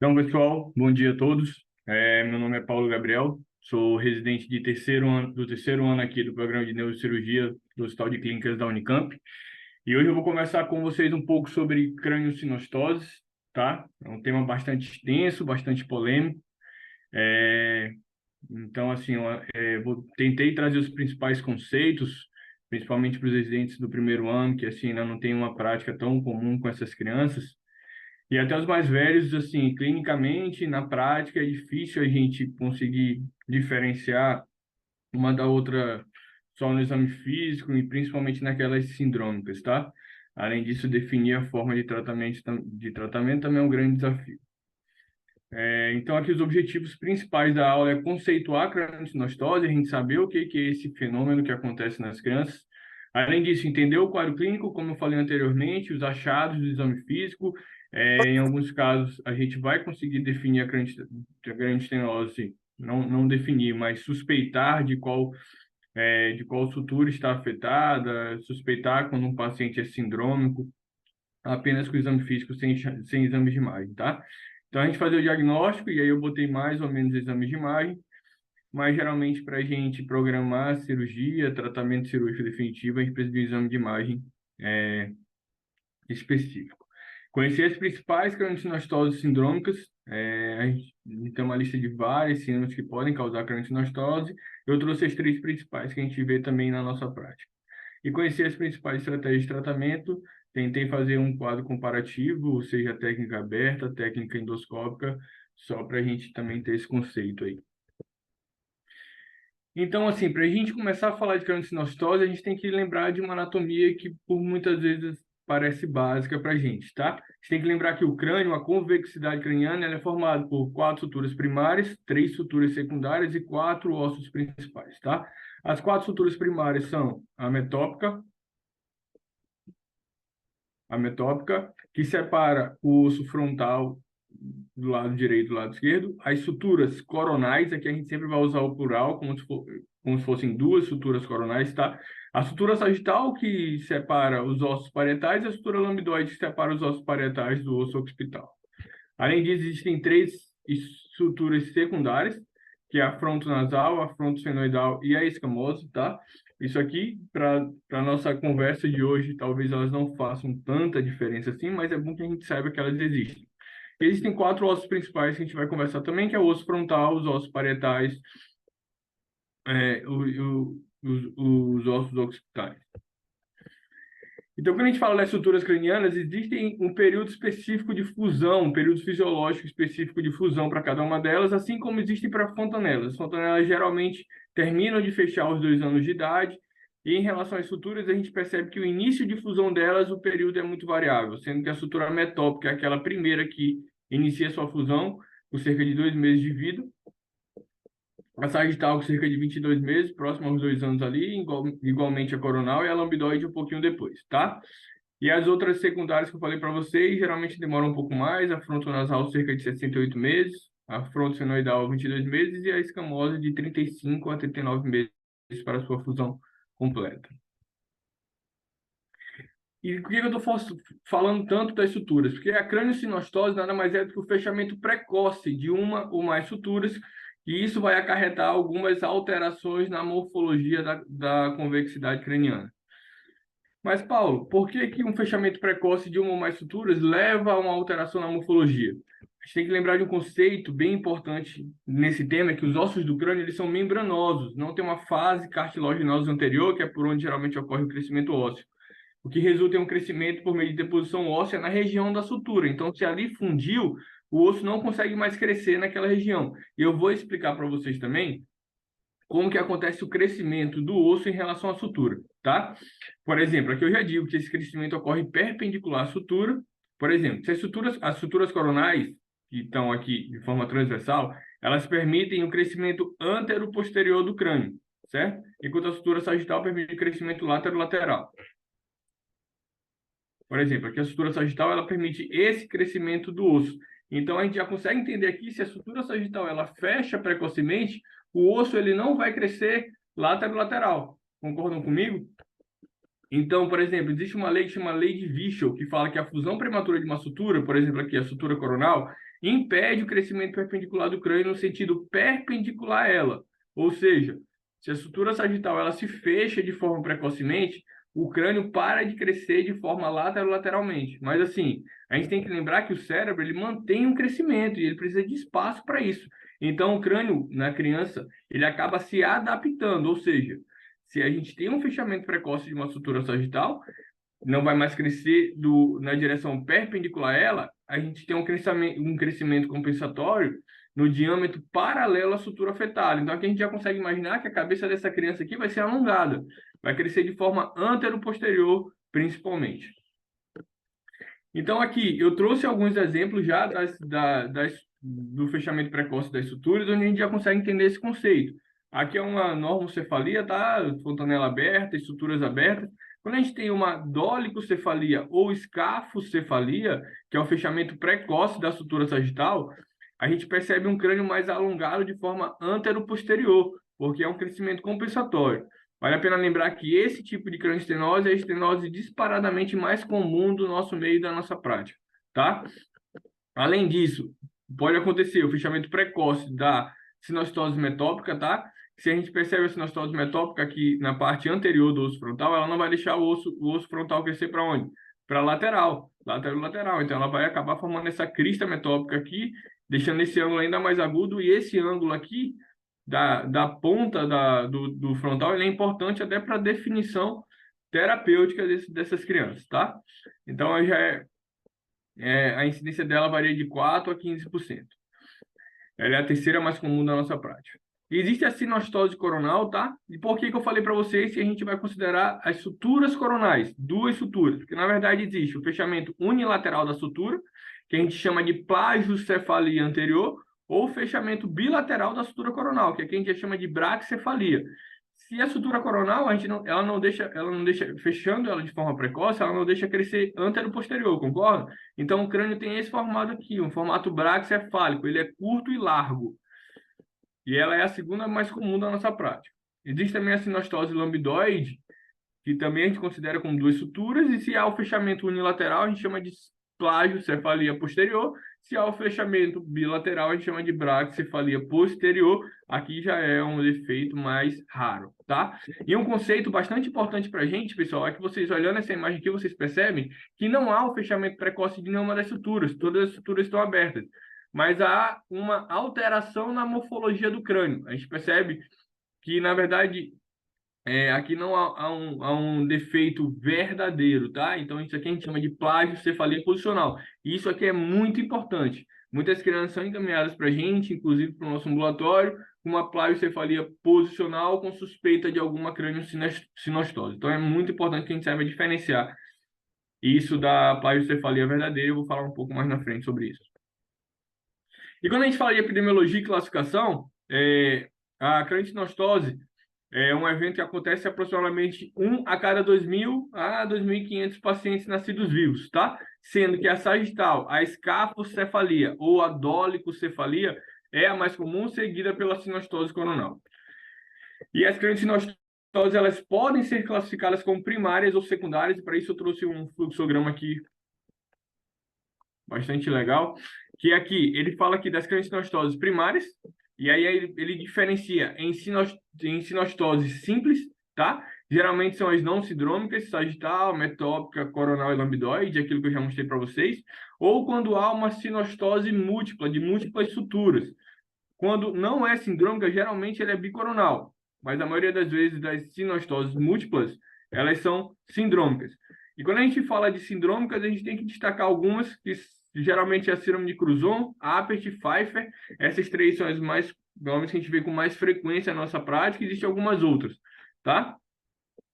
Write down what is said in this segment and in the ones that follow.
Então, pessoal, bom dia a todos. Meu nome é Paulo Gabriel, sou residente de do terceiro ano aqui do programa de neurocirurgia do Hospital de Clínicas da Unicamp. E hoje eu vou conversar com vocês um pouco sobre craniosinostoses, tá? É um tema bastante extenso, bastante polêmico. É, então, assim, tentei trazer os principais conceitos, principalmente para os residentes do primeiro ano, que assim ainda não tem uma prática tão comum com essas crianças. E até os mais velhos, assim, clinicamente, na prática, é difícil a gente conseguir diferenciar uma da outra só no exame físico e principalmente naquelas sindrômicas, tá? Além disso, definir a forma de tratamento também é um grande desafio. Então, aqui os objetivos principais da aula é conceituar a craniosinostose, a gente saber o que é esse fenômeno que acontece nas crianças. Além disso, entender o quadro clínico, como eu falei anteriormente, os achados do exame físico. Em alguns casos, a gente vai conseguir definir a cranioestenose, não definir, mas suspeitar de qual sutura está afetada, suspeitar quando um paciente é sindrômico, apenas com o exame físico, sem exames de imagem, tá? Então, a gente fazer o diagnóstico, e aí eu botei mais ou menos exames de imagem, mas geralmente para a gente programar a cirurgia, tratamento cirúrgico definitivo, a gente precisa de um exame de imagem é, específico. Conhecer as principais craniosinostoses sindrômicas, a gente tem uma lista de várias síndromes que podem causar craniosinostose. Eu trouxe as três principais que a gente vê também na nossa prática. E conhecer as principais estratégias de tratamento, tentei fazer um quadro comparativo, ou seja, técnica aberta, técnica endoscópica, só para a gente também ter esse conceito aí. Então, assim, para a gente começar a falar de craniosinostose, a gente tem que lembrar de uma anatomia que, por muitas vezes, parece básica para a gente, tá? A gente tem que lembrar que o crânio, a convexidade craniana, ela é formada por 4 suturas primárias, 3 suturas secundárias e 4 ossos principais, tá? As 4 suturas primárias são a metópica, que separa o osso frontal do lado direito e do lado esquerdo. As suturas coronais, aqui a gente sempre vai usar o plural, como se fossem duas suturas coronais, tá? A sutura sagital, que separa os ossos parietais, e a sutura lambdoide, que separa os ossos parietais do osso occipital. Além disso, existem 3 suturas secundárias, que é a frontonasal, a frontosfenoidal e a escamosa, tá? Isso aqui, para a nossa conversa de hoje, talvez elas não façam tanta diferença assim, mas é bom que a gente saiba que elas existem. Existem 4 ossos principais que a gente vai conversar também, que é o osso frontal, os ossos parietais, os ossos occipitais. Então, quando a gente fala das estruturas cranianas, existe um período específico de fusão, um período fisiológico específico de fusão para cada uma delas, assim como existem para fontanelas. As fontanelas geralmente terminam de fechar aos 2 anos de idade, e em relação às suturas, a gente percebe que o início de fusão delas, o período é muito variável, sendo que a sutura metópica é aquela primeira que inicia sua fusão, com cerca de 2 meses de vida. A sagital, com cerca de 22 meses, próximo aos 2 anos ali, igualmente a coronal, e a lambdoide um pouquinho depois, tá? E as outras secundárias que eu falei para vocês, geralmente demoram um pouco mais, a frontonasal cerca de 68 meses, a frontosfenoidal 22 meses e a escamosa de 35 a 39 meses para a sua fusão completa. E por que eu estou falando tanto das suturas? Porque a craniosinostose nada mais é do que o fechamento precoce de uma ou mais suturas, e isso vai acarretar algumas alterações na morfologia da convexidade craniana. Mas, Paulo, por que um fechamento precoce de uma ou mais suturas leva a uma alteração na morfologia? A gente tem que lembrar de um conceito bem importante nesse tema, é que os ossos do crânio eles são membranosos, não tem uma fase cartilaginosa anterior, que é por onde geralmente ocorre o crescimento ósseo, o que resulta em um crescimento por meio de deposição óssea na região da sutura. Então, se ali fundiu, o osso não consegue mais crescer naquela região. E eu vou explicar para vocês também como que acontece o crescimento do osso em relação à sutura, tá? Por exemplo, aqui eu já digo que esse crescimento ocorre perpendicular à sutura. Por exemplo, se as suturas coronais, que estão aqui de forma transversal, elas permitem o crescimento antero-posterior do crânio, certo? Enquanto a sutura sagital permite o crescimento látero-lateral. Por exemplo, aqui a sutura sagital ela permite esse crescimento do osso. Então, a gente já consegue entender aqui se a sutura sagital ela fecha precocemente, o osso ele não vai crescer látero-lateral. Concordam comigo? Então, por exemplo, existe uma lei que chama Lei de Virchow, que fala que a fusão prematura de uma sutura, por exemplo, aqui a sutura coronal, impede o crescimento perpendicular do crânio no sentido perpendicular a ela. Ou seja, se a sutura sagital ela se fecha de forma precocemente, o crânio para de crescer de forma lateralmente. Mas assim, a gente tem que lembrar que o cérebro ele mantém um crescimento e ele precisa de espaço para isso. Então, o crânio na criança ele acaba se adaptando, ou seja, se a gente tem um fechamento precoce de uma sutura sagital, não vai mais crescer na direção perpendicular a ela, a gente tem um crescimento compensatório no diâmetro paralelo à sutura fetal. Então, aqui a gente já consegue imaginar que a cabeça dessa criança aqui vai ser alongada, vai crescer de forma antero-posterior, principalmente. Então, aqui, eu trouxe alguns exemplos já do fechamento precoce das suturas, onde a gente já consegue entender esse conceito. Aqui é uma normocefalia, tá? Fontanela aberta, estruturas abertas. Quando a gente tem uma dolicocefalia ou escafocefalia, que é o fechamento precoce da sutura sagital, a gente percebe um crânio mais alongado de forma antero-posterior, porque é um crescimento compensatório. Vale a pena lembrar que esse tipo de cranioestenose é a estenose disparadamente mais comum do nosso meio e da nossa prática, tá? Além disso, pode acontecer o fechamento precoce da sinostose metópica, tá? Se a gente percebe a sinostose metópica aqui na parte anterior do osso frontal, ela não vai deixar o osso frontal crescer para onde? Para lateral, lateral. Então, ela vai acabar formando essa crista metópica aqui, deixando esse ângulo ainda mais agudo, e esse ângulo aqui da ponta do frontal, ele é importante até para a definição terapêutica dessas crianças, tá? Então, a incidência dela varia de 4% a 15%. Ela é a terceira mais comum da nossa prática. Existe a sinostose coronal, tá? E por que eu falei para vocês que a gente vai considerar as suturas coronais? Duas suturas, porque na verdade existe o fechamento unilateral da sutura, que a gente chama de plagiocefalia anterior, ou fechamento bilateral da sutura coronal, que aqui a gente chama de braquicefalia. Se a sutura coronal, ela não deixa, fechando ela de forma precoce, ela não deixa crescer antero-posterior, concorda? Então o crânio tem esse formato aqui, um formato braquicefálico, ele é curto e largo. E ela é a segunda mais comum da nossa prática. Existe também a sinostose lambidoide, que também a gente considera como duas suturas, e se há o fechamento unilateral, a gente chama de plagiocefalia posterior. Se há o fechamento bilateral, a gente chama de braquicefalia posterior. Aqui já é um defeito mais raro, tá? E um conceito bastante importante para a gente, pessoal, é que vocês olhando essa imagem aqui, vocês percebem que não há o fechamento precoce de nenhuma das suturas. Todas as suturas estão abertas. Mas há uma alteração na morfologia do crânio. A gente percebe que, na verdade, aqui não há um defeito verdadeiro, tá? Então, isso aqui a gente chama de plagiocefalia posicional. E isso aqui é muito importante. Muitas crianças são encaminhadas para a gente, inclusive para o nosso ambulatório, com uma plagiocefalia posicional com suspeita de alguma crâniosinostose. Então, é muito importante que a gente saiba diferenciar isso da plagiocefalia verdadeira. Eu vou falar um pouco mais na frente sobre isso. E quando a gente fala de epidemiologia e classificação, a crâniosinostose é um evento que acontece aproximadamente 1 a cada 2.000 a 2.500 pacientes nascidos vivos, tá? Sendo que a sagital, a escafocefalia ou a dolicocefalia é a mais comum, seguida pela sinostose coronal. E as crâniosinostoses, elas podem ser classificadas como primárias ou secundárias, e para isso eu trouxe um fluxograma aqui bastante legal, que aqui ele fala aqui das crâniosinostoses primárias, e aí ele diferencia em sinostose simples, tá? Geralmente são as não sindrômicas, sagital, metópica, coronal e lambidoide, aquilo que eu já mostrei para vocês, ou quando há uma sinostose múltipla, de múltiplas suturas. Quando não é sindrômica, geralmente ele é bicoronal, mas a maioria das vezes das sinostoses múltiplas, elas são sindrômicas. E quando a gente fala de sindrômicas, a gente tem que destacar algumas que geralmente é a síndrome de Cruzon, Apert e Pfeiffer. Essas três são as mais, normalmente, que a gente vê com mais frequência na nossa prática. Existem algumas outras, tá?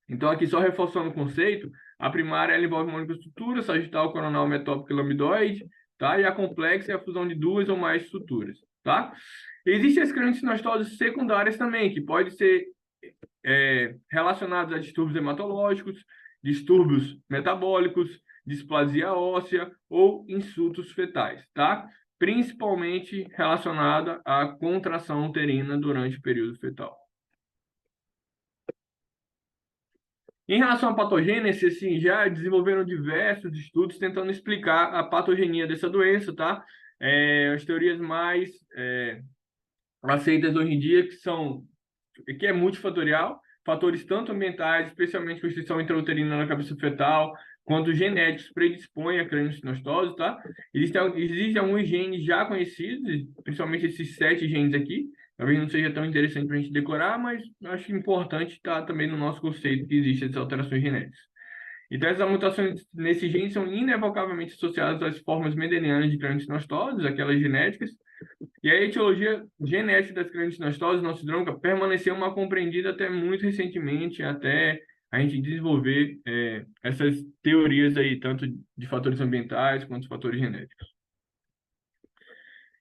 Então, aqui só reforçando o conceito, a primária ela envolve uma única estrutura, sagital, coronal, metópica e lambidoide, tá? E a complexa é a fusão de duas ou mais estruturas, tá? Existem as crâniosinostoses secundárias também, que podem ser relacionadas a distúrbios hematológicos, distúrbios metabólicos, displasia óssea ou insultos fetais, tá? Principalmente relacionada à contração uterina durante o período fetal. Em relação à patogênese, assim, já desenvolveram diversos estudos tentando explicar a patogenia dessa doença, tá? as teorias mais aceitas hoje em dia, que é multifatorial, fatores tanto ambientais, especialmente constrição intrauterina na cabeça fetal, quanto genéticos predispõem a craniosinostose, tá? Existem alguns genes já conhecidos, principalmente esses 7 genes aqui. Talvez não seja tão interessante para a gente decorar, mas acho importante estar também no nosso conceito que existem essas alterações genéticas. Então, essas mutações nesse gene são inevocavelmente associadas às formas mendelianas de craniosinostose, aquelas genéticas, e a etiologia genética das craniosinostoses, nosso dronca, permaneceu mal compreendida até muito recentemente, até a gente desenvolver essas teorias aí, tanto de fatores ambientais quanto de fatores genéticos.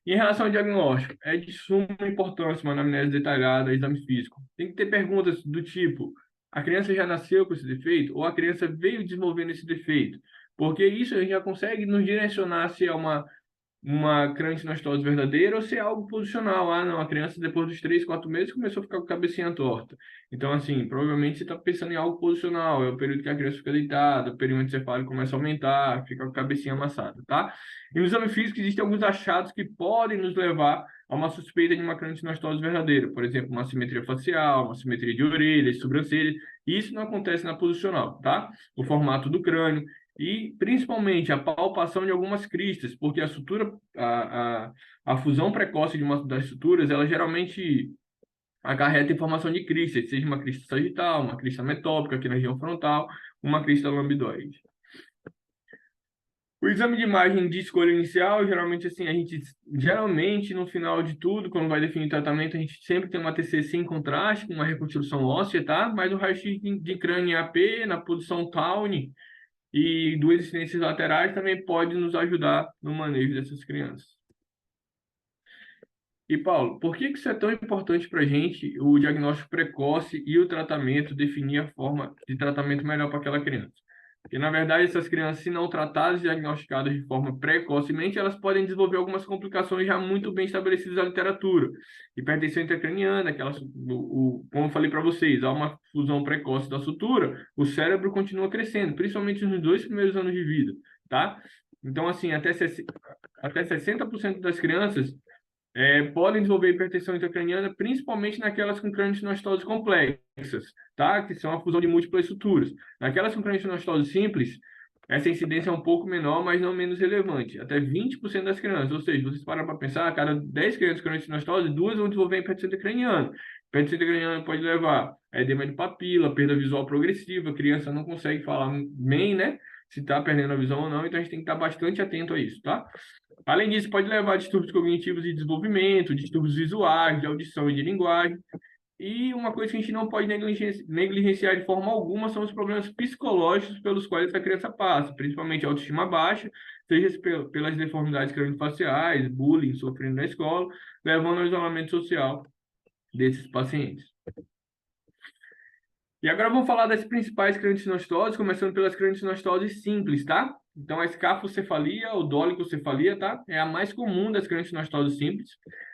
Em relação ao diagnóstico, é de suma importância uma anamnese detalhada, exame físico. Tem que ter perguntas do tipo: a criança já nasceu com esse defeito ou a criança veio desenvolvendo esse defeito? Porque isso a gente já consegue nos direcionar se é uma craniosinostose verdadeira ou se é algo posicional. Ah, não, a criança depois dos 3, 4 meses começou a ficar com a cabecinha torta. Então, assim, provavelmente você está pensando em algo posicional, é o período que a criança fica deitada, o período encefálico começa a aumentar, fica com a cabecinha amassada, tá? E no exame físico existem alguns achados que podem nos levar a uma suspeita de uma craniosinostose verdadeira, por exemplo, uma simetria facial, uma simetria de orelhas, sobrancelhas. Isso não acontece na posicional, tá? O formato do crânio, e principalmente a palpação de algumas cristas, porque a sutura, a fusão precoce de uma das suturas, ela geralmente acarreta em formação de cristas, seja uma crista sagital, uma crista metópica aqui na região frontal, uma crista lambidoide. O exame de imagem de escolha inicial, geralmente assim, geralmente no final de tudo, quando vai definir tratamento, a gente sempre tem uma TCC sem contraste, com uma reconstrução óssea, tá? Mas o raio-x de crânio AP na posição Towne e duas incidências laterais também pode nos ajudar no manejo dessas crianças. E, Paulo, por que isso é tão importante para a gente, o diagnóstico precoce e o tratamento, definir a forma de tratamento melhor para aquela criança? Porque, na verdade, essas crianças, se não tratadas e diagnosticadas de forma precocemente, elas podem desenvolver algumas complicações já muito bem estabelecidas na literatura. Hipertensão intracraniana, como eu falei para vocês, há uma fusão precoce da sutura, o cérebro continua crescendo, principalmente nos 2 primeiros anos de vida, tá? Então, assim, até 60% das crianças podem desenvolver hipertensão intracraniana, principalmente naquelas com craniosinostose complexas, tá? Que são a fusão de múltiplas suturas. Naquelas com craniosinostose simples, essa incidência é um pouco menor, mas não menos relevante, até 20% das crianças. Ou seja, vocês param para pensar, a cada 10 crianças com craniosinostose, 2 vão desenvolver hipertensão intracraniana. Hipertensão intracraniana pode levar a edema de papila, perda visual progressiva, a criança não consegue falar bem, né? Se está perdendo a visão ou não, então a gente tem que estar bastante atento a isso, tá? Além disso, pode levar a distúrbios cognitivos e desenvolvimento, distúrbios visuais, de audição e de linguagem. E uma coisa que a gente não pode negligenciar de forma alguma são os problemas psicológicos pelos quais essa criança passa, principalmente a autoestima baixa, seja pelas deformidades craniofaciais, bullying sofrendo na escola, levando ao isolamento social desses pacientes. E agora vamos falar das principais craniosinostoses, começando pelas craniosinostoses simples, tá? Então, a escafocefalia ou dolicocefalia, tá? É a mais comum das craniosinostoses simples.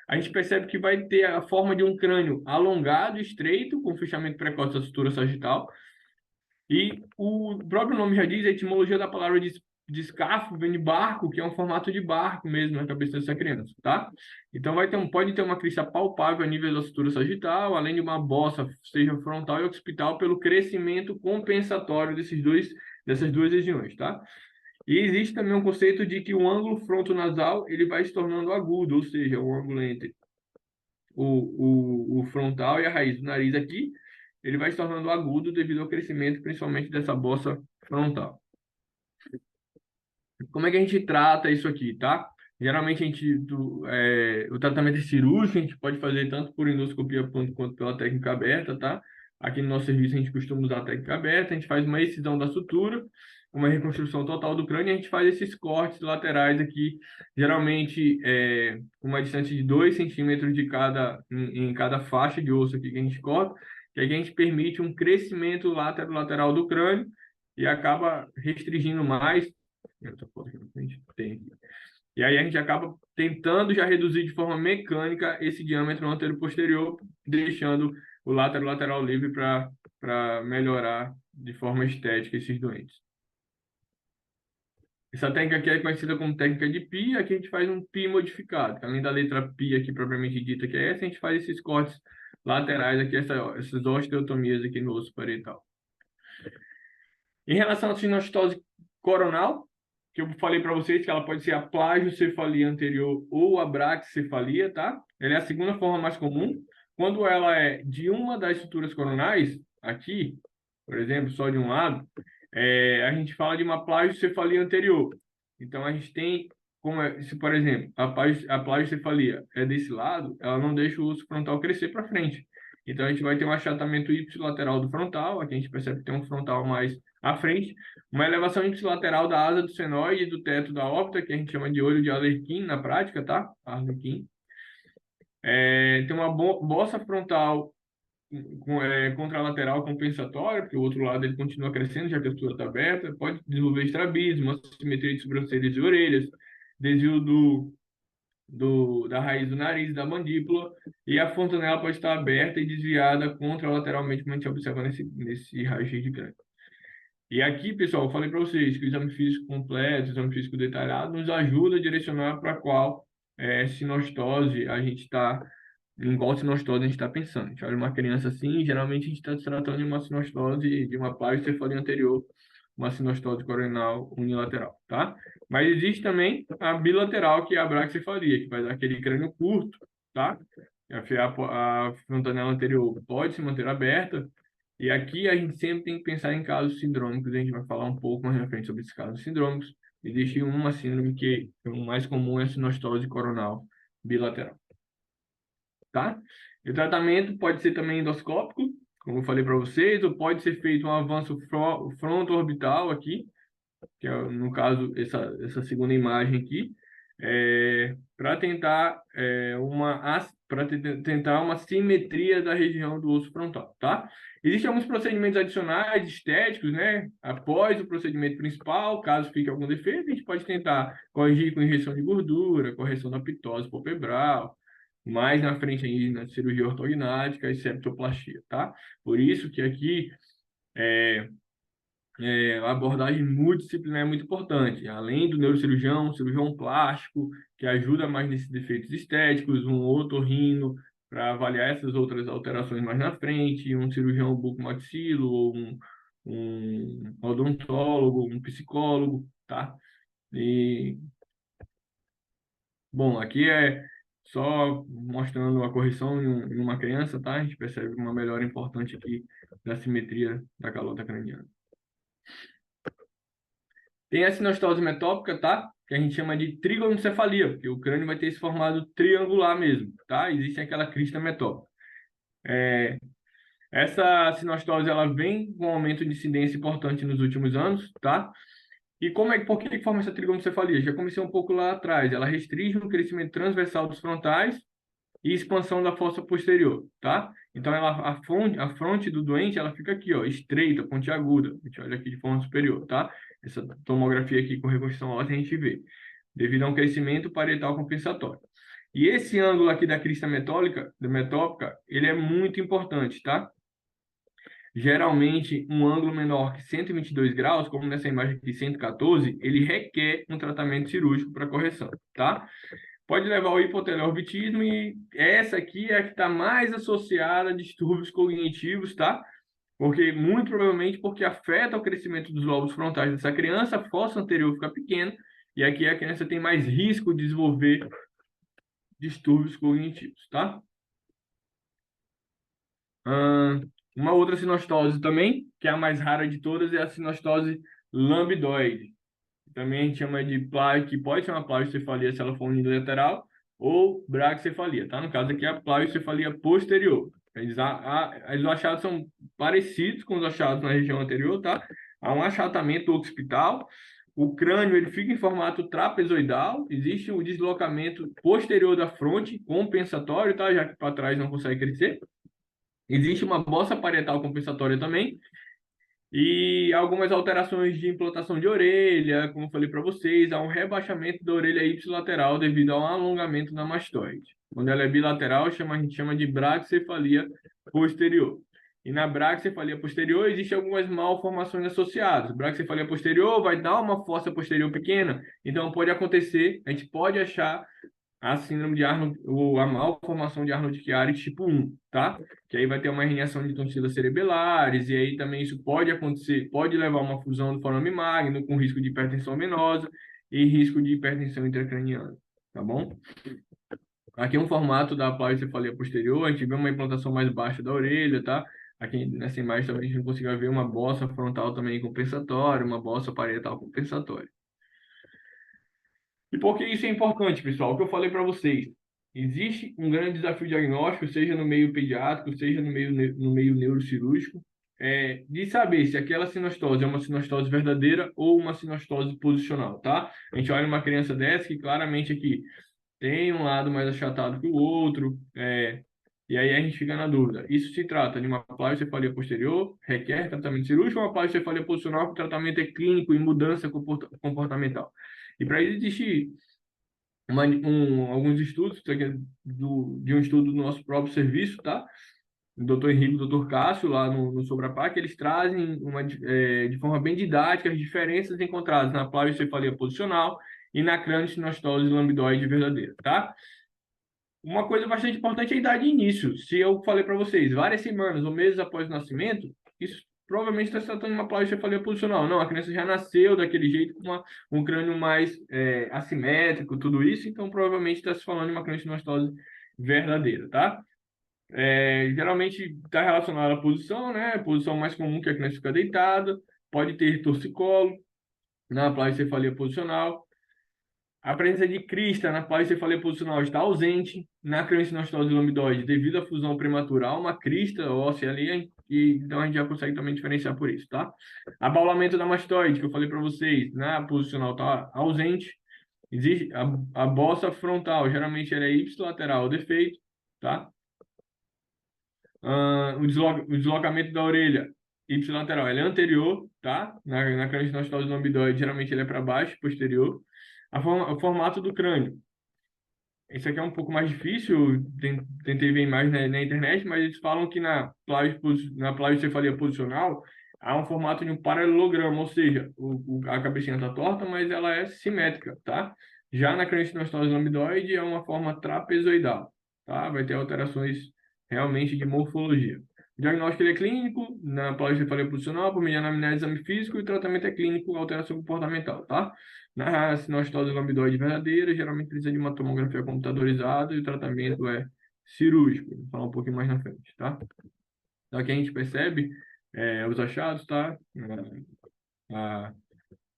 A gente percebe que vai ter a forma de um crânio alongado, estreito, com fechamento precoce da sutura sagital. E o próprio nome já diz, a etimologia da palavra de escafo vem de barco, que é um formato de barco mesmo na cabeça dessa criança, tá? Então pode ter uma crista palpável a nível da sutura sagital, além de uma bossa, seja frontal e occipital, pelo crescimento compensatório dessas duas regiões, tá? E existe também um conceito de que o ângulo frontonasal ele vai se tornando agudo, ou seja, o ângulo entre o frontal e a raiz do nariz aqui, ele vai se tornando agudo devido ao crescimento, principalmente dessa bossa frontal. Como é que a gente trata isso aqui, tá? Geralmente o tratamento é cirúrgico, a gente pode fazer tanto por endoscopia quanto pela técnica aberta, tá? Aqui no nosso serviço a gente costuma usar a técnica aberta, a gente faz uma excisão da sutura, uma reconstrução total do crânio, e a gente faz esses cortes laterais aqui, geralmente com uma distância de 2 centímetros em cada faixa de osso aqui que a gente corta, que aí a gente permite um crescimento lateral do crânio e acaba restringindo mais. Essa foto que a gente tem. E aí a gente acaba tentando já reduzir de forma mecânica esse diâmetro antero-posterior, deixando o lateral livre para melhorar de forma estética esses doentes. Essa técnica aqui é conhecida como técnica de Pi, aqui a gente faz um Pi modificado. Além da letra Pi aqui propriamente dita, que é essa, a gente faz esses cortes laterais aqui, essas osteotomias aqui no osso parietal. Em relação à sinostose coronal, que eu falei para vocês que ela pode ser a plagiocefalia anterior ou a braquicefalia, tá? Ela é a segunda forma mais comum. Quando ela é de uma das estruturas coronais, aqui, por exemplo, só de um lado, a gente fala de uma plagiocefalia anterior. Então, a gente tem, se por exemplo, a plagiocefalia é desse lado, ela não deixa o osso frontal crescer para frente. Então, a gente vai ter um achatamento ipsilateral do frontal, aqui a gente percebe que tem um frontal mais à frente, uma elevação ipsilateral da asa do senoide e do teto da órbita, que a gente chama de olho de Arlequim na prática, tá? Arlequim. Tem uma bossa frontal contralateral compensatória, porque o outro lado ele continua crescendo, já que a estrutura está aberta, pode desenvolver estrabismo, assimetria de sobrancelhas e orelhas, desvio da raiz do nariz, da mandíbula, e a fontanela pode estar aberta e desviada contralateralmente, como a gente observa nesse raio-x de crânio. E aqui, pessoal, eu falei para vocês que o exame físico completo, o exame físico detalhado, nos ajuda a direcionar para qual sinostose a gente está, em qual sinostose a gente está pensando. A gente olha uma criança assim, geralmente a gente está tratando de uma sinostose de uma plagiocefalia anterior, uma sinostose coronal unilateral, tá? Mas existe também a bilateral, que é a braquicefalia, que vai dar aquele crânio curto, tá? A fontanela anterior pode se manter aberta, e aqui a gente sempre tem que pensar em casos sindrômicos, a gente vai falar um pouco mais na frente sobre esses casos sindrômicos. Existe uma síndrome que o mais comum é a sinostose coronal bilateral, tá? E o tratamento pode ser também endoscópico, como eu falei para vocês, ou pode ser feito um avanço fronto-orbital aqui, que é, no caso, essa segunda imagem aqui, para tentar tentar uma simetria da região do osso frontal, tá? Existem alguns procedimentos adicionais estéticos, né? Após o procedimento principal, caso fique algum defeito, a gente pode tentar corrigir com injeção de gordura, correção da pitose palpebral, mais na frente aí na cirurgia ortognática e septoplastia, tá? Por isso que aqui a abordagem multidisciplinar é muito importante. Além do neurocirurgião, cirurgião plástico, que ajuda mais nesses defeitos estéticos, um otorrino para avaliar essas outras alterações mais na frente, um cirurgião bucomaxilo, ou um odontólogo, um psicólogo, tá? E, bom, aqui é só mostrando a correção em uma criança, tá? A gente percebe uma melhora importante aqui da simetria da calota craniana. Tem a sinostose metópica, tá? Que a gente chama de trigonocefalia, porque o crânio vai ter esse formato triangular mesmo, tá? Existe aquela crista metópica. Essa sinostose, ela vem com um aumento de incidência importante nos últimos anos, tá? E por que forma essa trigonocefalia? Já comecei um pouco lá atrás. Ela restringe o crescimento transversal dos frontais e expansão da fossa posterior, tá? Então, a fronte do doente, ela fica aqui, ó, estreita, pontiaguda. A gente olha aqui de forma superior, tá? Essa tomografia aqui com reconstrução óssea a gente vê, devido a um crescimento parietal compensatório. E esse ângulo aqui da crista metópica, ele é muito importante, tá? Geralmente, um ângulo menor que 122 graus, como nessa imagem aqui, 114, ele requer um tratamento cirúrgico para correção, tá? Pode levar ao hipotelorbitismo, e essa aqui é a que está mais associada a distúrbios cognitivos, tá? Muito provavelmente porque afeta o crescimento dos lobos frontais dessa criança, a fossa anterior fica pequena, e aqui a criança tem mais risco de desenvolver distúrbios cognitivos, tá? Uma outra sinostose também, que é a mais rara de todas, é a sinostose lambidoide. Também a gente chama de que pode ser uma plagiocefalia se ela for unilateral, ou braquicefalia, tá? No caso aqui, a plagiocefalia posterior. Os achados são parecidos com os achados na região anterior, tá? Há um achatamento occipital, o crânio ele fica em formato trapezoidal, existe o deslocamento posterior da fronte compensatório, tá? Já que para trás não consegue crescer. Existe uma bossa parietal compensatória também, e algumas alterações de implantação de orelha, como eu falei para vocês, há um rebaixamento da orelha ipsilateral devido a um alongamento da mastoide. Quando ela é bilateral, a gente chama de braquicefalia posterior. E na braquicefalia posterior existem algumas malformações associadas. Braquicefalia posterior vai dar uma fossa posterior pequena, então pode acontecer, a gente pode achar a síndrome de Arnold, ou a malformação de Arnold-Chiari tipo 1, tá? Que aí vai ter uma herniação de tonsilas cerebelares, e aí também isso pode acontecer, pode levar a uma fusão do forame magno, com risco de hipertensão venosa e risco de hipertensão intracraniana, tá bom? Aqui é um formato da pliocefalia posterior, a gente vê uma implantação mais baixa da orelha, tá? Aqui nessa imagem também a gente consegue ver uma bossa frontal também compensatória, uma bossa parietal compensatória. E por que isso é importante, pessoal? O que eu falei para vocês. Existe um grande desafio diagnóstico, seja no meio pediátrico, seja no meio neurocirúrgico, de saber se aquela sinostose é uma sinostose verdadeira ou uma sinostose posicional, tá? A gente olha uma criança dessa que claramente aqui tem um lado mais achatado que o outro, e aí a gente fica na dúvida. Isso se trata de uma pliocefalia posterior, requer tratamento cirúrgico, ou uma pliocefalia posicional que o tratamento é clínico e mudança comportamental. E para isso existe alguns estudos, isso aqui é de um estudo do nosso próprio serviço, tá? O doutor Henrique e o doutor Cássio, lá no Sobrapac, eles trazem de forma bem didática as diferenças encontradas na pliocefalia posicional e na craniosinostose lambdoide verdadeira, tá? Uma coisa bastante importante é a idade de início. Se eu falei para vocês, várias semanas ou meses após o nascimento, isso provavelmente está se tratando de uma pliocefalia posicional. Não, a criança já nasceu daquele jeito, com um crânio mais assimétrico, tudo isso, então provavelmente está se falando de uma craniosinostose verdadeira, tá? Geralmente está relacionado à posição, né? A posição mais comum que a criança fica deitada, pode ter torcicolo na pliocefalia posicional. A presença de crista na pliocefalia posicional está ausente. Na craniosinostose lambdoide, devido à fusão prematura, há uma crista óssea ali, e então a gente já consegue também diferenciar por isso, tá? Abaulamento da mastoide, que eu falei para vocês, na posicional está ausente. Existe a bossa frontal, geralmente ela é ipsilateral, defeito, tá? O deslocamento da orelha ipsilateral, ele é anterior, tá? Na craniosinostose lambdoide, geralmente ele é para baixo, posterior. O formato do crânio. Esse aqui é um pouco mais difícil, tentei ver mais na internet, mas eles falam que na pliocefalia posicional há um formato de um paralelogramo, ou seja, a cabecinha está torta, mas ela é simétrica, tá? Já na craniosinostose lambdoide é uma forma trapezoidal, tá? Vai ter alterações realmente de morfologia. O diagnóstico ele é clínico, na pliocefalia posicional, por meio de anamnese, exame físico, e o tratamento é clínico, alteração comportamental, tá? Na sinostose lambdoide verdadeira, geralmente precisa de uma tomografia computadorizada e o tratamento é cirúrgico. Vou falar um pouquinho mais na frente, tá? Então, aqui a gente percebe os achados, tá?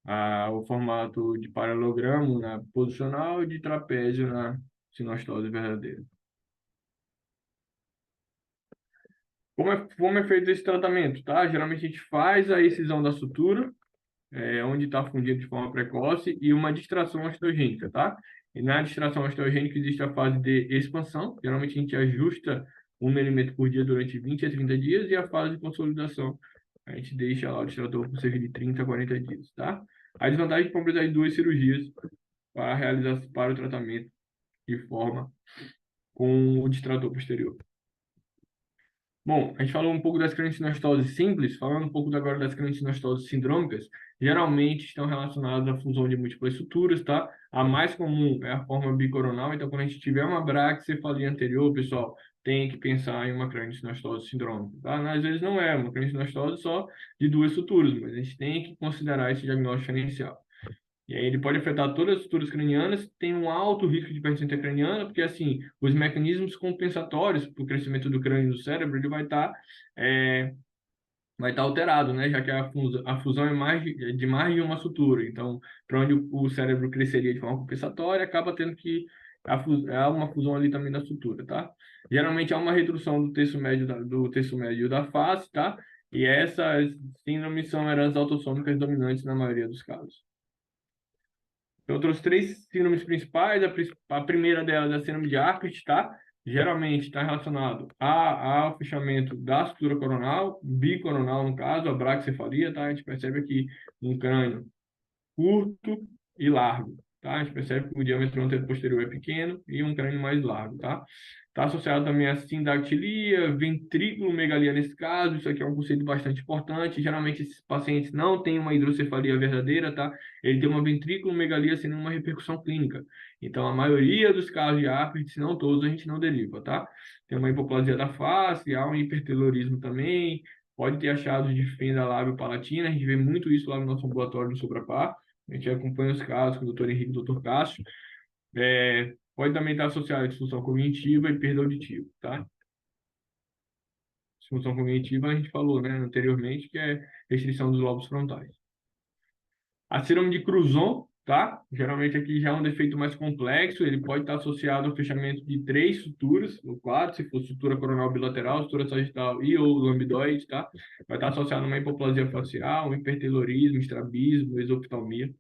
A, o formato de paralelogramo na posicional e de trapézio na sinostose verdadeira. Como é feito esse tratamento, tá? Geralmente a gente faz a excisão da sutura, onde está fundido de forma precoce, e uma distração osteogênica, tá? E na distração osteogênica existe a fase de expansão, geralmente a gente ajusta 1 milímetro por dia durante 20 a 30 dias, e a fase de consolidação, a gente deixa lá o distrator por cerca de 30 a 40 dias, tá? A desvantagem é que vamos precisar de 2 cirurgias para o tratamento de forma com o distrator posterior. Bom, a gente falou um pouco das craniosinostoses simples, falando um pouco agora das craniosinostoses sindrômicas, geralmente estão relacionadas à fusão de múltiplas suturas, tá? A mais comum é a forma bicoronal, então quando a gente tiver uma braquicefalia anterior, pessoal, tem que pensar em uma craniosinostose sindrômica, tá? Às vezes não é uma craniosinostose só de 2 suturas, mas a gente tem que considerar esse diagnóstico diferencial. E aí ele pode afetar todas as estruturas cranianas, tem um alto risco de hipertensão intracraniana, porque assim, os mecanismos compensatórios para o crescimento do crânio e do cérebro, ele vai estar alterado, né? Já que a fusão é de mais de uma sutura. Então, para onde o cérebro cresceria de forma compensatória, acaba tendo que há uma fusão ali também da sutura, tá? Geralmente há uma redução do terço médio da face, tá? E essas síndromes são heranças autossômicas dominantes na maioria dos casos. Eu trouxe 3 síndromes principais. A primeira delas é a síndrome de Arkett, tá? Geralmente está relacionado ao fechamento da sutura coronal, bicoronal no caso, a braquicefalia, tá? A gente percebe aqui um crânio curto e largo, tá? A gente percebe que o diâmetro anteroposterior é pequeno e um crânio mais largo, tá? Está associado também a sindactilia, ventriculomegalia nesse caso. Isso aqui é um conceito bastante importante. Geralmente esses pacientes não têm uma hidrocefalia verdadeira, tá? Ele tem uma ventriculomegalia sem nenhuma repercussão clínica. Então, a maioria dos casos de apert, se não todos, a gente não deriva, tá? Tem uma hipoplasia da face, há um hipertelorismo também, pode ter achados de fenda lábio-palatina, a gente vê muito isso lá no nosso ambulatório do Sobrapar, a gente acompanha os casos com o doutor Henrique e o doutor Cássio. Pode também estar associado à disfunção cognitiva e perda auditiva, tá? Disfunção cognitiva a gente falou, né, anteriormente, que é restrição dos lobos frontais. A síndrome de Cruzon, tá? Geralmente aqui já é um defeito mais complexo, ele pode estar associado ao fechamento de três suturas no quadro, se for sutura coronal bilateral, sutura sagital e ou lambdoide, tá? Vai estar associado a uma hipoplasia facial, um hipertelorismo, estrabismo, exoftalmia.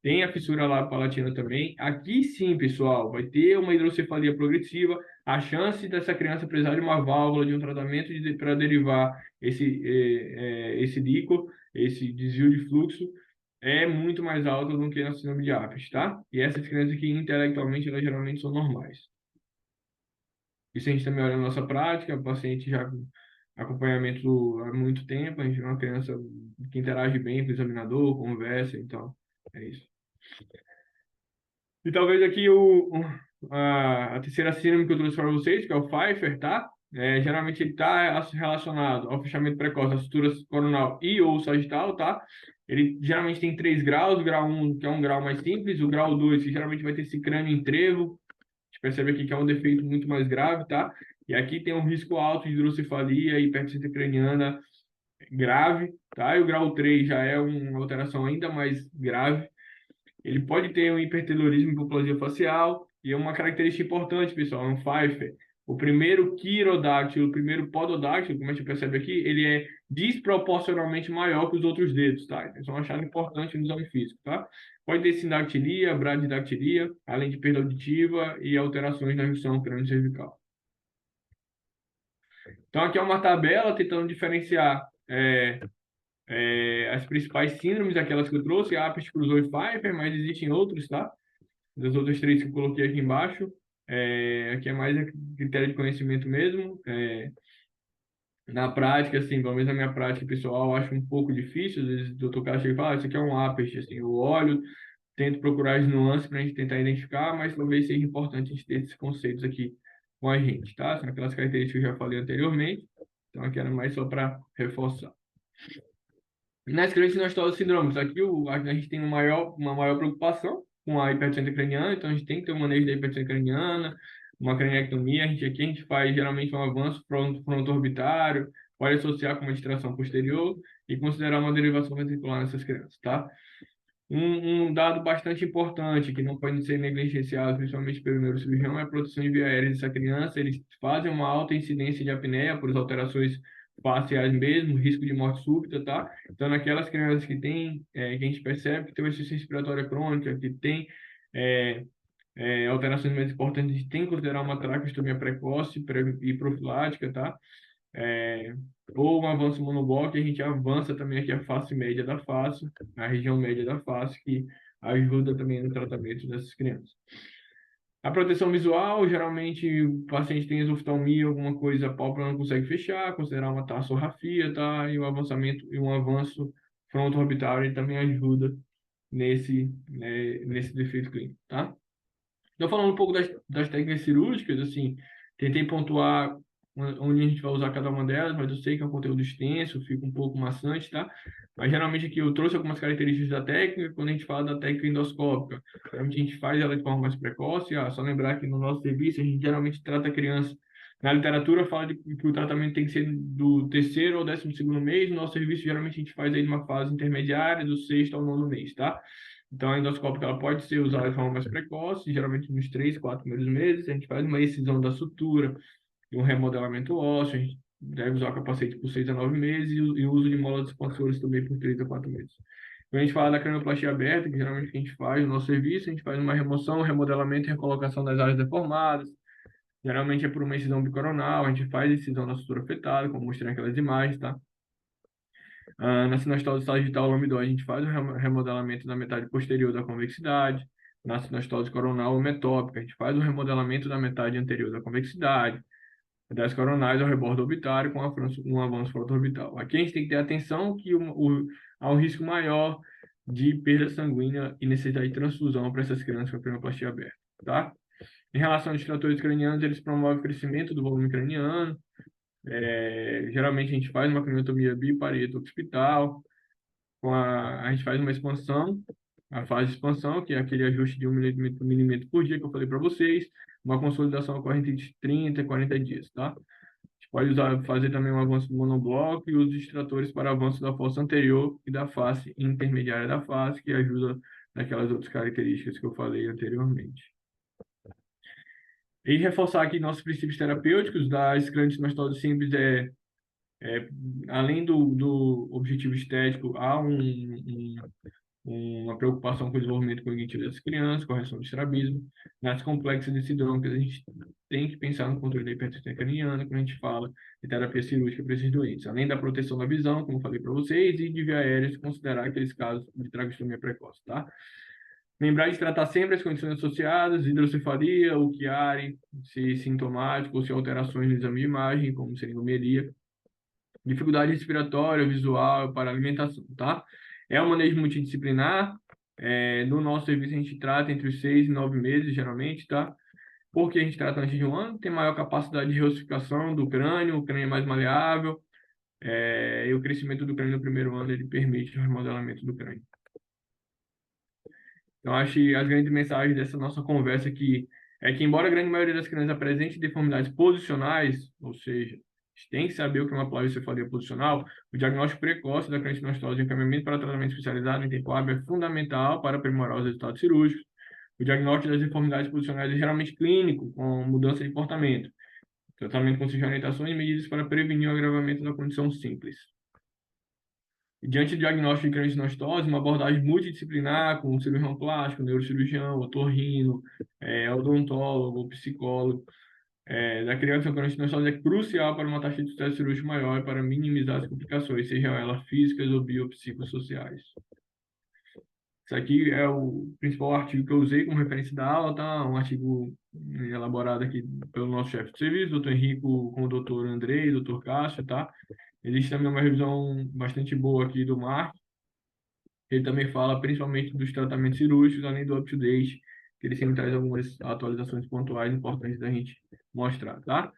Tem a fissura lábio-palatina também. Aqui sim, pessoal, vai ter uma hidrocefalia progressiva. A chance dessa criança precisar de uma válvula, de um tratamento para derivar esse líquido, esse desvio de fluxo, é muito mais alta do que na síndrome de Apert, tá? E essas crianças aqui, intelectualmente, elas geralmente são normais. Isso a gente também olha na nossa prática, o paciente já com acompanhamento há muito tempo, a gente é uma criança que interage bem com o examinador, conversa, então, é isso. E talvez aqui a terceira síndrome que eu trouxe para vocês, que é o Pfeiffer, tá? Geralmente ele está relacionado ao fechamento precoce da sutura coronal e ou sagital, tá? Ele geralmente tem 3 graus, o grau 1, que é um grau mais simples, o grau 2, que geralmente vai ter esse crânio em trevo. A gente percebe aqui que é um defeito muito mais grave, tá? E aqui tem um risco alto de hidrocefalia e hipertensão craniana grave, tá? E o grau 3 já é uma alteração ainda mais grave. Ele pode ter um hipertelorismo, hipoplasia facial, e é uma característica importante, pessoal, é um Pfeiffer. O primeiro quirodáctilo, o primeiro pododáctilo, como a gente percebe aqui, ele é desproporcionalmente maior que os outros dedos, tá? Então, isso é um achado importante no exame físico, tá? Pode ter sindactilia, bradidactilia, além de perda auditiva e alterações na junção crânio-cervical. Então, aqui é uma tabela tentando diferenciar as principais síndromes, aquelas que eu trouxe, Apert, Cruzon e Pfeiffer, mas existem outros, tá? Das outras três que eu coloquei aqui embaixo. Aqui é mais critério de conhecimento mesmo. Na prática, assim, pelo menos na minha prática pessoal, eu acho um pouco difícil. Às vezes o doutor Cássio chega e fala, isso aqui é um Apert, assim, eu olho, tento procurar as nuances para a gente tentar identificar, mas talvez seja importante a gente ter esses conceitos aqui com a gente, tá? São aquelas características que eu já falei anteriormente, então aqui era mais só para reforçar. Nas crianças nós temos síndromes. Aqui a gente tem uma maior preocupação com a hipertensão craniana, então a gente tem que ter um manejo da hipertensão craniana, uma craniectomia. Aqui a gente faz geralmente um avanço fronto-orbitário, pode associar com uma distração posterior e considerar uma derivação ventricular nessas crianças, tá? Um dado bastante importante que não pode ser negligenciado, principalmente pelo neurocirurgião, é a proteção de via aérea dessa criança. Eles fazem uma alta incidência de apneia por alterações faciais mesmo, risco de morte súbita, tá? Então, naquelas crianças que tem, que a gente percebe que tem uma insuficiência respiratória crônica, que tem alterações mais importantes, a gente tem que considerar uma traqueostomia precoce e profilática, tá? Ou um avanço monobloco, a gente avança também aqui a face média da face, a região média da face, que ajuda também no tratamento dessas crianças. A proteção visual, geralmente o paciente tem exoftalmia, alguma coisa, a pálpebra não consegue fechar, considerar uma tarsografia, tá? E o avançamento e um avanço fronto-orbital, ele também ajuda nesse defeito clínico, tá? Então, falando um pouco das técnicas cirúrgicas, assim, tentei pontuar onde a gente vai usar cada uma delas, mas eu sei que é um conteúdo extenso, fica um pouco maçante, tá? Mas geralmente aqui eu trouxe algumas características da técnica, quando a gente fala da técnica endoscópica, geralmente a gente faz ela de forma mais precoce, só lembrar que no nosso serviço a gente geralmente trata a criança, na literatura fala que o tratamento tem que ser do terceiro ao 12º mês, no nosso serviço geralmente a gente faz aí numa fase intermediária, do 6º ao 9º mês, tá? Então, a endoscópica ela pode ser usada de forma mais precoce, geralmente nos 3, 4 primeiros meses. A gente faz uma excisão da sutura e um remodelamento ósseo. A gente deve usar o capacete por 6 a 9 meses e o uso de molas expansores também por 3 a 4 meses. Quando a gente fala da cranioplastia aberta, que geralmente a gente faz no nosso serviço, a gente faz uma remoção, remodelamento e recolocação das áreas deformadas. Geralmente é por uma excisão bicoronal, a gente faz excisão da sutura afetada, como mostrei naquelas imagens, tá? Na sinastose sagital lambdoide, a gente faz o remodelamento da metade posterior da convexidade. na sinostose coronal ou metópica. A gente faz o remodelamento da metade anterior da convexidade, das coronais ao rebordo orbitário com um avanço frontoorbital. Aqui a gente tem que ter atenção que há um risco maior de perda sanguínea e necessidade de transfusão para essas crianças com a cranioplastia aberta, tá? Em relação aos tratores cranianos, eles promovem o crescimento do volume craniano. Geralmente a gente faz uma craniotomia biparieto occipital, a gente faz uma expansão, a fase de expansão, que é aquele ajuste de 1 milímetro por dia que eu falei para vocês. Uma consolidação ocorre entre 30 e 40 dias, tá? A gente pode fazer também um avanço do monobloco e os distratores para avanço da fossa anterior e da face intermediária da face, que ajuda naquelas outras características que eu falei anteriormente. E reforçar aqui nossos princípios terapêuticos da esclerotinomastose simples além do objetivo estético, há uma preocupação com o desenvolvimento cognitivo das crianças, correção do estrabismo. Nas complexas de sindrômicas, a gente tem que pensar no controle da hipertrofia craniana quando a gente fala de terapia cirúrgica para esses doentes. Além da proteção da visão, como eu falei para vocês, e de via aérea, se considerar aqueles casos de tracostomia precoce, tá? Lembrar de tratar sempre as condições associadas, hidrocefalia, ou Chiari, se sintomático, ou se alterações no exame de imagem, como seringomelia, dificuldade respiratória, visual, para alimentação, tá? É um manejo multidisciplinar. No nosso serviço, a gente trata entre os 6 e 9 meses, geralmente, tá? Porque a gente trata antes de um ano, tem maior capacidade de reossificação do crânio, o crânio é mais maleável, e o crescimento do crânio no primeiro ano, ele permite o remodelamento do crânio. Então, acho que as grandes mensagens dessa nossa conversa aqui é que, embora a grande maioria das crianças apresente deformidades posicionais, ou seja, a gente tem que saber o que é uma plagiocefalia posicional, o diagnóstico precoce da craniotinostose e o encaminhamento para tratamento especializado em tempo hábil é fundamental para aprimorar os resultados cirúrgicos. O diagnóstico das deformidades posicionais é geralmente clínico, com mudança de comportamento. O tratamento consiste em orientações e medidas para prevenir o agravamento da condição simples. E diante do diagnóstico de craniotinostose, uma abordagem multidisciplinar com cirurgião plástico, neurocirurgião, otorrino, odontólogo, psicólogo, da criança com craniotinostose é crucial para uma taxa de sucesso cirúrgico maior e para minimizar as complicações, sejam elas físicas ou biopsicossociais. Isso aqui é o principal artigo que eu usei como referência da aula, tá? Um artigo elaborado aqui pelo nosso chefe de serviço, doutor Henrico, com o doutor Andrei, doutor Cássio, tá? Existe também uma revisão bastante boa aqui do Mark. Ele também fala principalmente dos tratamentos cirúrgicos, além do up-to-date, que ele sempre traz algumas atualizações pontuais importantes da gente mostrar, tá?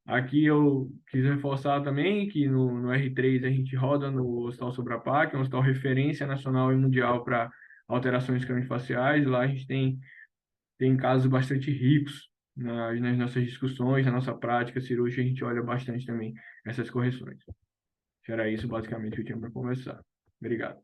Aqui eu quis reforçar também que no R3 a gente roda no Hospital Sobrapá, que é um hospital referência nacional e mundial para alterações craniofaciais. Lá a gente tem casos bastante ricos nas nossas discussões, na nossa prática cirúrgica, a gente olha bastante também essas correções. Era isso basicamente que eu tinha para conversar. Obrigado.